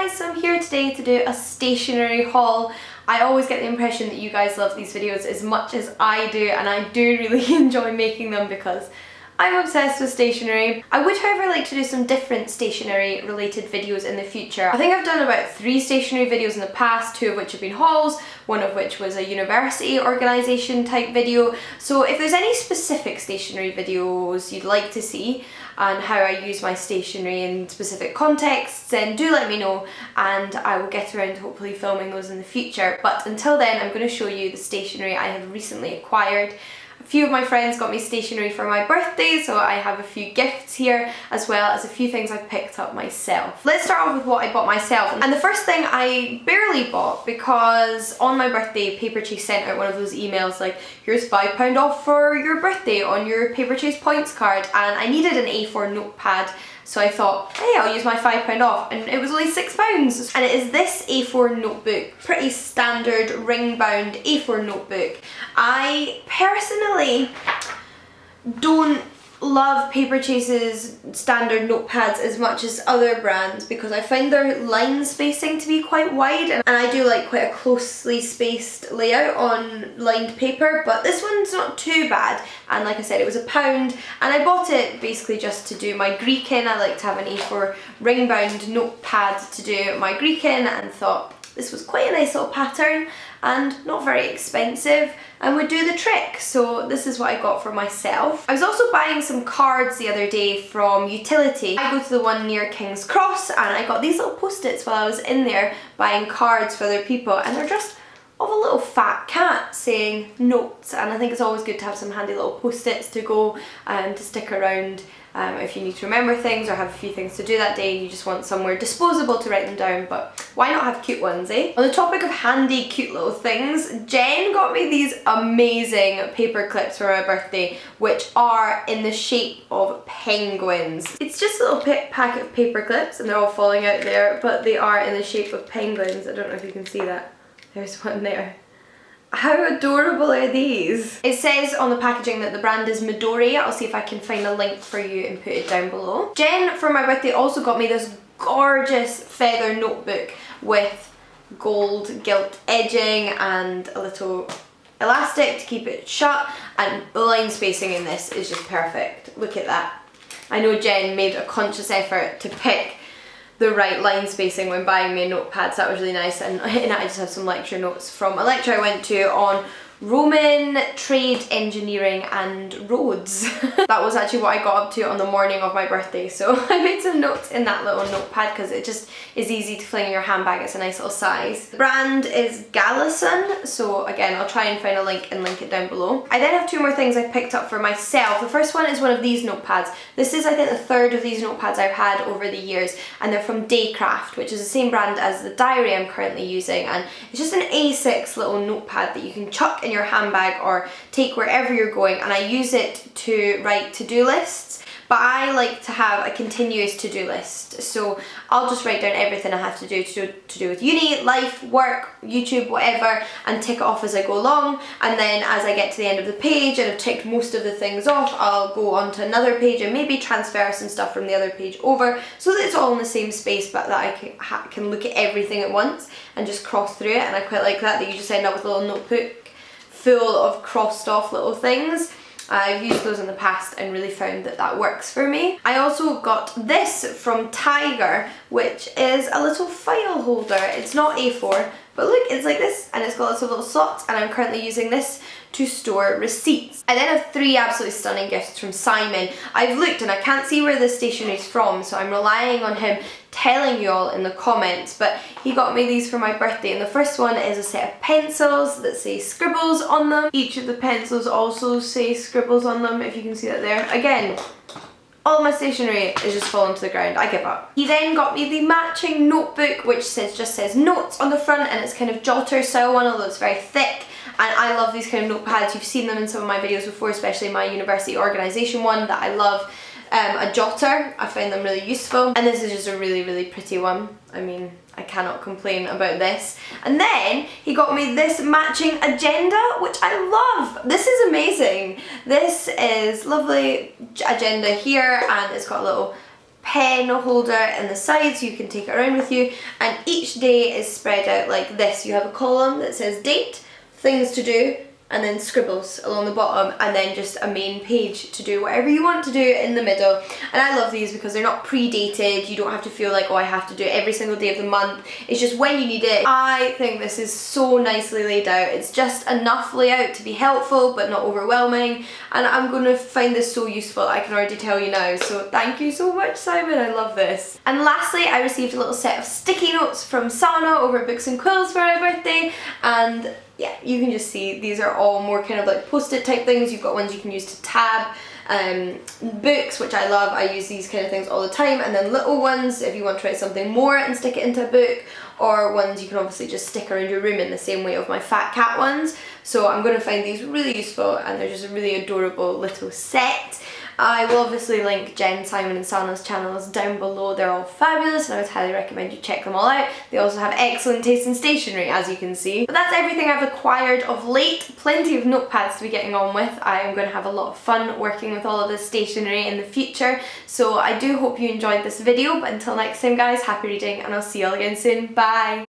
guys, so I'm here today to do a stationery haul. I always get the impression that you guys love these videos as much as I do, and I do really enjoy making them because I'm obsessed with stationery. I would however like to do some different stationery related videos in the future. I think I've done about 3 stationery videos in the past, 2 of which have been hauls, one of which was a university organisation type video. So if there's any specific stationery videos you'd like to see and how I use my stationery in specific contexts, then do let me know and I will get around to hopefully filming those in the future. But until then, I'm going to show you the stationery I have recently acquired. A few of my friends got me stationery for my birthday, so I have a few gifts here as well as a few things I picked up myself. Let's start off with what I bought myself. And the first thing I barely bought because on my birthday Paperchase sent out one of those emails like, here's £5 off for your birthday on your Paperchase points card, and I needed an A4 notepad. So I thought, hey, I'll use my £5 off, and it was only £6. And it is this A4 notebook, pretty standard ring-bound A4 notebook. I personally don't love Paperchase's standard notepads as much as other brands because I find their line spacing to be quite wide, and I do like quite a closely spaced layout on lined paper, but this one's not too bad. And like I said, it was £1 and I bought it basically just to do my Greek in. I like to have an A4 ring-bound notepad to do my Greek in and thought this was quite a nice little pattern and not very expensive and would do the trick. So this is what I got for myself. I was also buying some cards the other day from Utility. I go to the one near King's Cross and I got these little post-its while I was in there buying cards for other people, and they're just of a little fat cat saying notes, and I think it's always good to have some handy little post-its to go and to stick around if you need to remember things or have a few things to do that day and you just want somewhere disposable to write them down. But why not have cute ones, eh? On the topic of handy cute little things, Jen got me these amazing paper clips for my birthday which are in the shape of penguins. It's just a little packet of paper clips and they're all falling out there, but they are in the shape of penguins. I don't know if you can see that. There's one there. How adorable are these? It says on the packaging that the brand is Midori. I'll see if I can find a link for you and put it down below. Jen, for my birthday, also got me this gorgeous feather notebook with gold gilt edging and a little elastic to keep it shut, and the line spacing in this is just perfect. Look at that. I know Jen made a conscious effort to pick the right line spacing when buying me a notepad, so that was really nice. And in it I just have some lecture notes from a lecture I went to on Roman trade, engineering and roads. That was actually what I got up to on the morning of my birthday, so I made some notes in that little notepad because it just is easy to fling in your handbag. It's a nice little size. The brand is Galison, so again I'll try and find a link and link it down below. I then have 2 more things I picked up for myself. The first one is one of these notepads. This is I think the 3rd of these notepads I've had over the years, and they're from Daycraft, which is the same brand as the diary I'm currently using, and it's just an A6 little notepad that you can chuck in your handbag or take wherever you're going, and I use it to write to-do lists, but I like to have a continuous to-do list, so I'll just write down everything I have to do with uni, life, work, YouTube, whatever, and tick it off as I go along, and then as I get to the end of the page and I've ticked most of the things off, I'll go on to another page and maybe transfer some stuff from the other page over so that it's all in the same space but that I can look at everything at once and just cross through it. And I quite like that you just end up with a little notebook full of crossed off little things. I've used those in the past and really found that that works for me. I also got this from Tiger, which is a little file holder. It's not A4, but look, it's like this, and it's got lots of little slots, and I'm currently using this to store receipts. I then have 3 absolutely stunning gifts from Simon. I've looked and I can't see where the stationery is from, so I'm relying on him telling you all in the comments, but he got me these for my birthday, and the first one is a set of pencils that say scribbles on them. Each of the pencils also say scribbles on them, if you can see that there. Again, all my stationery is just falling to the ground. I give up. He then got me the matching notebook, which just says notes on the front, and it's kind of jotter style one, although it's very thick. And I love these kind of notepads. You've seen them in some of my videos before, especially my university organisation one that I love. A jotter, I find them really useful, and this is just a really, really pretty one. I mean, I cannot complain about this. And then he got me this matching agenda, which I love. This is amazing. This is lovely agenda here, and it's got a little pen holder in the side so you can take it around with you, and each day is spread out like this. You have a column that says date, things to do, and then scribbles along the bottom, and then just a main page to do whatever you want to do in the middle. And I love these because they're not pre-dated. You don't have to feel like, oh, I have to do it every single day of the month. It's just when you need it. I think this is so nicely laid out. It's just enough layout to be helpful but not overwhelming, and I'm going to find this so useful, I can already tell you now. So thank you so much, Simon, I love this. And lastly, I received a little set of sticky notes from Sana over at Books and Quills for my birthday, and yeah, you can just see these are all more kind of like post-it type things. You've got ones you can use to tab books, which I love. I use these kind of things all the time, and then little ones if you want to write something more and stick it into a book, or ones you can obviously just stick around your room in the same way of my fat cat ones. So I'm going to find these really useful, and they're just a really adorable little set. I will obviously link Jen, Simon and Sana's channels down below. They're all fabulous and I would highly recommend you check them all out. They also have excellent taste in stationery, as you can see. But that's everything I've acquired of late. Plenty of notepads to be getting on with. I am going to have a lot of fun working with all of this stationery in the future. So I do hope you enjoyed this video, but until next time guys, happy reading and I'll see you all again soon. Bye!